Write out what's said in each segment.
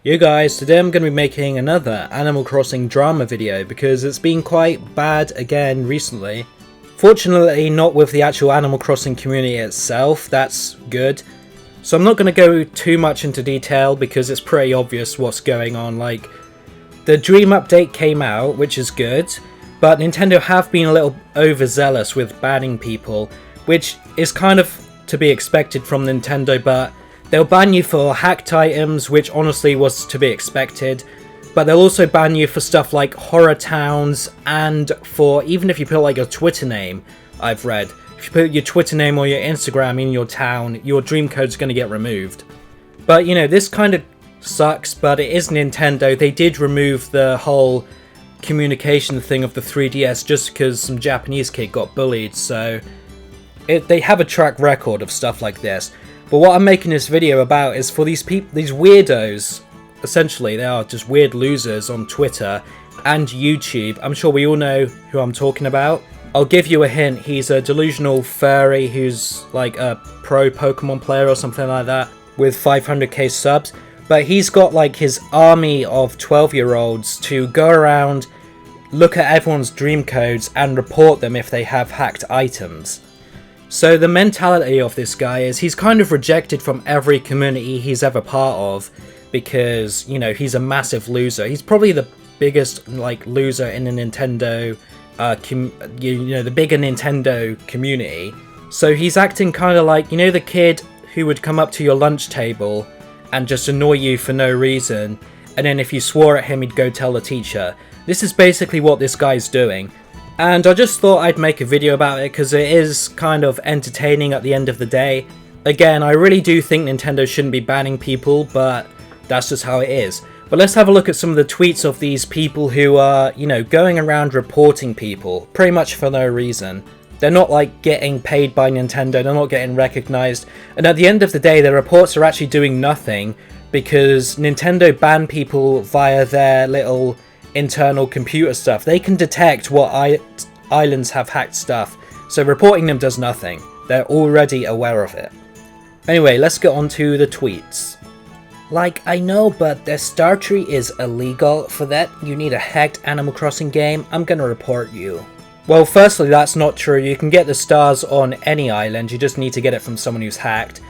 Yo guys, today I'm going to be making another Animal Crossing drama video because it's been quite bad again recently. Fortunately not with the actual Animal Crossing community itself, that's good. So I'm not going to go too much into detail because it's pretty obvious what's going on. Like, the Dream update came out, which is good, but Nintendo have been a little overzealous with banning people, which is kind of to be expected from Nintendo, but they'll ban you for hacked items, which honestly was to be expected, but they'll also ban you for stuff like horror towns, and for even if you put like your Twitter name, I've read, if you put your Twitter name or your Instagram in your town, your dream code's going to get removed. But you know, this kind of sucks, but it is Nintendo. They did remove the whole communication thing of the 3DS just because some Japanese kid got bullied, so they have a track record of stuff like this. But what I'm making this video about is for these weirdos. Essentially, they are just weird losers on Twitter and YouTube. I'm sure we all know who I'm talking about. I'll give you a hint. He's a delusional furry who's like a pro Pokemon player or something like that with 500k subs. But he's got like his army of 12-year-olds to go around, look at everyone's dream codes and report them if they have hacked items. So the mentality of this guy is he's kind of rejected from every community he's ever part of because, you know, he's a massive loser. He's probably the biggest like loser in the Nintendo, the bigger Nintendo community. So he's acting kind of like, you know, the kid who would come up to your lunch table and just annoy you for no reason, and then if you swore at him, he'd go tell the teacher. This is basically what this guy's doing. And I just thought I'd make a video about it because it is kind of entertaining at the end of the day. Again, I really do think Nintendo shouldn't be banning people, but that's just how it is. But let's have a look at some of the tweets of these people who are, you know, going around reporting people, pretty much for no reason. They're not like getting paid by Nintendo, they're not getting recognized, and at the end of the day, their reports are actually doing nothing because Nintendo ban people via their little internal computer stuff. They can detect what islands have hacked stuff, so reporting them does nothing. They're already aware of it. Anyway, let's get on to the tweets. Like, I know, but the Star Tree is illegal. For that, you need a hacked Animal Crossing game. I'm gonna report you. Well, firstly, that's not true. You can get the stars on any island, you just need to get it from someone who's hacked.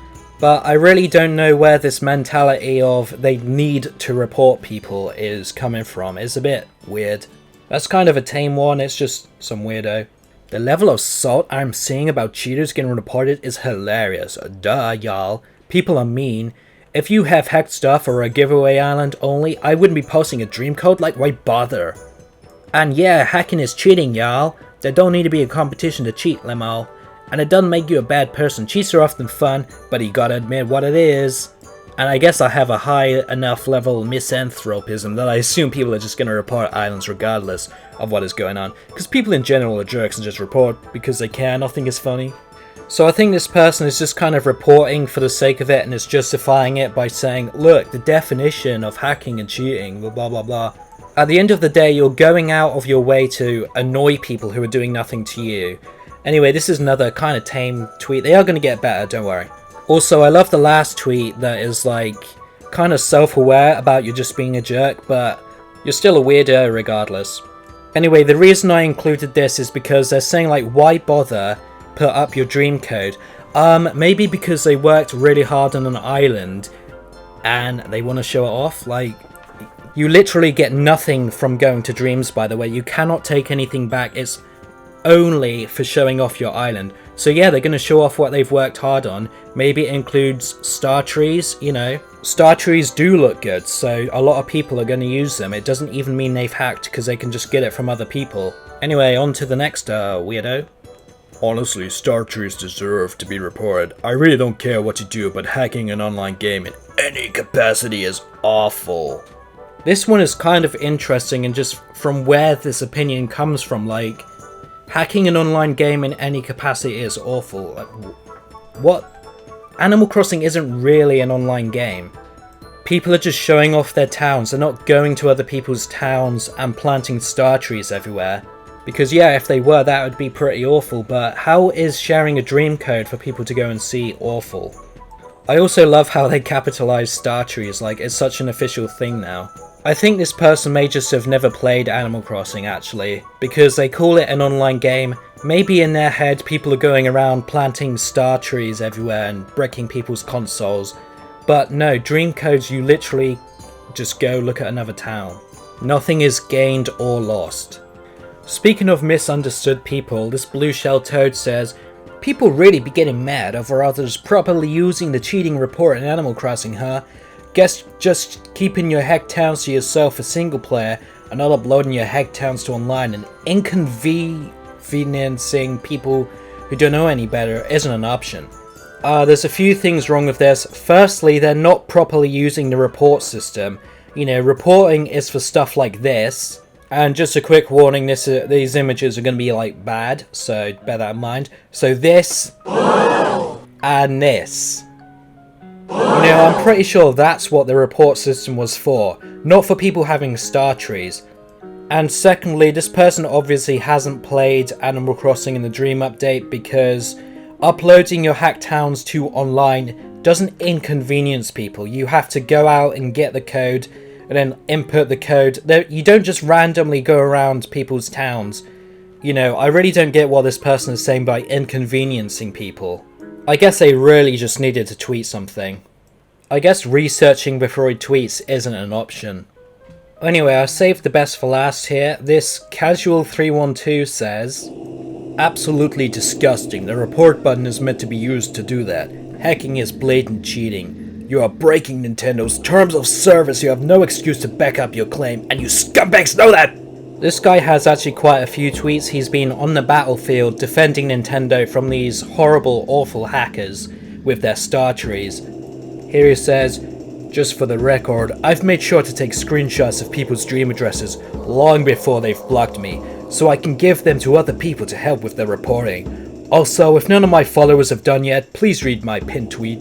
But I really don't know where this mentality of they need to report people is coming from. It's a bit weird. That's kind of a tame one, it's just some weirdo. The level of salt I'm seeing about cheaters getting reported is hilarious. Duh, y'all. People are mean. If you have hacked stuff or a giveaway island only, I wouldn't be posting a dream code, like why bother? And yeah, hacking is cheating, y'all. There don't need to be a competition to cheat, limo. And it doesn't make you a bad person. Cheats are often fun, but you gotta admit what it is. And I guess I have a high enough level of misanthropism that I assume people are just gonna report islands regardless of what is going on. Because people in general are jerks and just report because they can. I think it's funny. So I think this person is just kind of reporting for the sake of it and is justifying it by saying, look, the definition of hacking and cheating, blah blah blah blah. At the end of the day, you're going out of your way to annoy people who are doing nothing to you. Anyway, this is another kind of tame tweet. They are going to get better, don't worry. Also, I love the last tweet that is like kind of self-aware about you just being a jerk, but you're still a weirdo regardless. Anyway, the reason I included this is because they're saying like, why bother put up your dream code? Maybe because they worked really hard on an island and they want to show it off. Like, you literally get nothing from going to Dreams, by the way. You cannot take anything back. It's only for showing off your island. So yeah, they're going to show off what they've worked hard on. Maybe it includes star trees, you know. Star trees do look good, so a lot of people are going to use them. It doesn't even mean they've hacked because they can just get it from other people. Anyway, on to the next weirdo. Honestly, star trees deserve to be reported. I really don't care what you do, but hacking an online game in any capacity is awful. This one is kind of interesting, and just from where this opinion comes from, like, hacking an online game in any capacity is awful. Like, what? Animal Crossing isn't really an online game. People are just showing off their towns. They're not going to other people's towns and planting star trees everywhere. Because yeah, if they were, that would be pretty awful, but how is sharing a dream code for people to go and see awful? I also love how they capitalize star trees, like it's such an official thing now. I think this person may just have never played Animal Crossing actually, because they call it an online game. Maybe in their head people are going around planting star trees everywhere and breaking people's consoles. But no, dream codes, you literally just go look at another town. Nothing is gained or lost. Speaking of misunderstood people, this blue shell toad says, people really be getting mad over others properly using the cheating report in Animal Crossing, huh? Guess just keeping your heck towns to yourself for single player and not uploading your heck towns to online and inconveniencing people who don't know any better isn't an option. There's a few things wrong with this. Firstly, they're not properly using the report system. You know, reporting is for stuff like this. And just a quick warning, these images are going to be like bad, so bear that in mind. So this and this. You know, I'm pretty sure that's what the report system was for, not for people having star trees. And secondly, this person obviously hasn't played Animal Crossing in the Dream Update because uploading your hack towns to online doesn't inconvenience people. You have to go out and get the code and then input the code. You don't just randomly go around people's towns. You know, I really don't get what this person is saying by inconveniencing people. I guess they really just needed to tweet something. I guess researching before he tweets isn't an option. Anyway, I saved the best for last here. This Casual312 says, absolutely disgusting. The report button is meant to be used to do that. Hacking is blatant cheating. You are breaking Nintendo's terms of service. You have no excuse to back up your claim, and you scumbags know that! This guy has actually quite a few tweets. He's been on the battlefield defending Nintendo from these horrible, awful hackers with their star trees. Here he says, just for the record, I've made sure to take screenshots of people's dream addresses long before they've blocked me, so I can give them to other people to help with their reporting. Also, if none of my followers have done yet, please read my pinned tweet.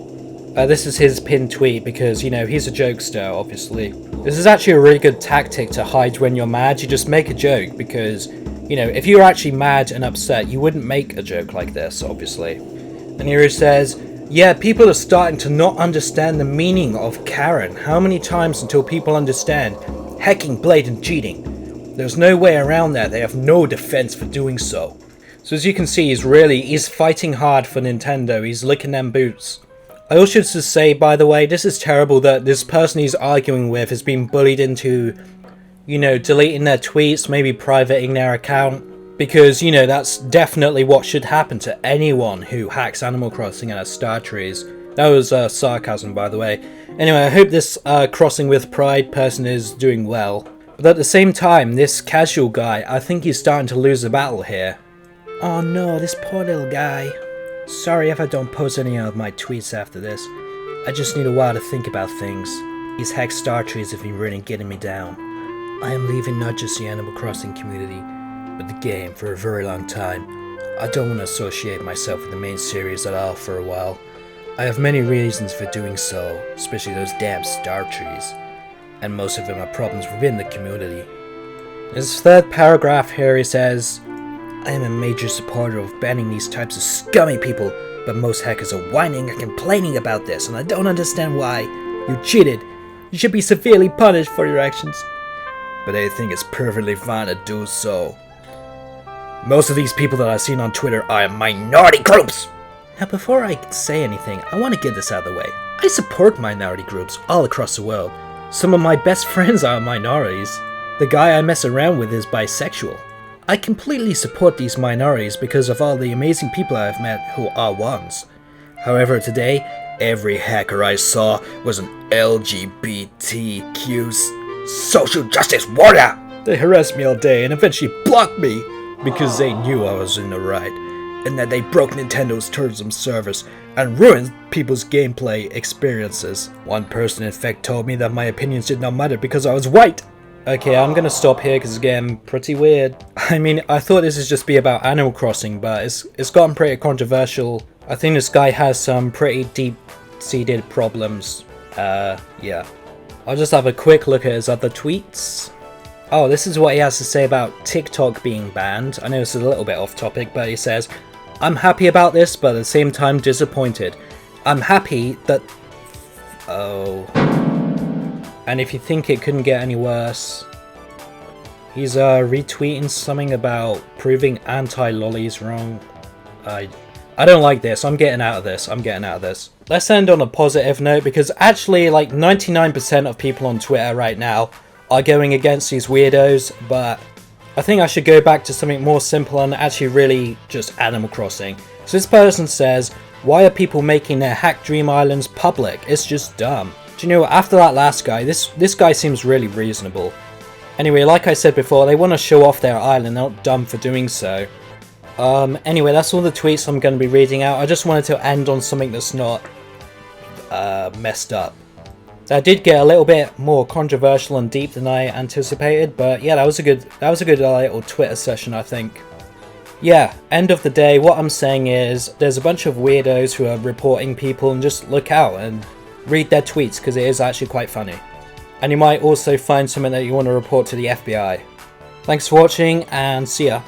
This is his pinned tweet because, you know, he's a jokester, obviously. This is actually a really good tactic to hide when you're mad. You just make a joke because, you know, if you're actually mad and upset, you wouldn't make a joke like this, obviously. And here he says, yeah, people are starting to not understand the meaning of Karen. How many times until people understand? Hacking, blatant cheating. There's no way around that. They have no defense for doing so. So as you can see, he's fighting hard for Nintendo. He's licking them boots. I also should say, by the way, this is terrible that this person he's arguing with has been bullied into, you know, deleting their tweets, maybe privating their account. Because, you know, that's definitely what should happen to anyone who hacks Animal Crossing and has star trees. That was sarcasm, by the way. Anyway, I hope this Crossing with Pride person is doing well. But at the same time, this casual guy, I think he's starting to lose the battle here. Oh no, this poor little guy. Sorry if I don't post any of my tweets after this. I just need a while to think about things. These hacked star trees have been really getting me down. I am leaving not just the Animal Crossing community, but the game for a very long time. I don't want to associate myself with the main series at all for a while. I have many reasons for doing so, especially those damn star trees. And most of them are problems within the community. In his third paragraph here he says, I am a major supporter of banning these types of scummy people, but most hackers are whining and complaining about this, and I don't understand why. You cheated. You should be severely punished for your actions. But I think it's perfectly fine to do so. Most of these people that I've seen on Twitter are minority groups! Now before I say anything, I want to get this out of the way. I support minority groups all across the world. Some of my best friends are minorities. The guy I mess around with is bisexual. I completely support these minorities because of all the amazing people I've met who are ones. However, today, every hacker I saw was an LGBTQ social justice warrior! They harassed me all day and eventually blocked me because they knew I was in the right, and that they broke Nintendo's terms of service and ruined people's gameplay experiences. One person in fact told me that my opinions did not matter because I was white! Okay, I'm gonna stop here because it's getting pretty weird. I mean, I thought this would just be about Animal Crossing, but it's gotten pretty controversial. I think this guy has some pretty deep-seated problems. Yeah. I'll just have a quick look at his other tweets. Oh, this is what he has to say about TikTok being banned. I know this is a little bit off topic, but he says, I'm happy about this, but at the same time disappointed. I'm happy that... Oh. And if you think it couldn't get any worse... He's retweeting something about proving anti-lollies wrong. I don't like this. I'm getting out of this. Let's end on a positive note, because actually like 99% of people on Twitter right now are going against these weirdos, but I think I should go back to something more simple and actually really just Animal Crossing. So this person says, why are people making their hack dream islands public? It's just dumb. Do you know what, after that last guy, this guy seems really reasonable. Anyway, like I said before, they want to show off their island, they're not dumb for doing so. Anyway, that's all the tweets I'm going to be reading out. I just wanted to end on something that's not messed up. That did get a little bit more controversial and deep than I anticipated, but yeah, that was a good little Twitter session, I think. Yeah, end of the day, what I'm saying is there's a bunch of weirdos who are reporting people, and just look out and read their tweets, because it is actually quite funny. And you might also find something that you want to report to the FBI. Thanks for watching, and see ya.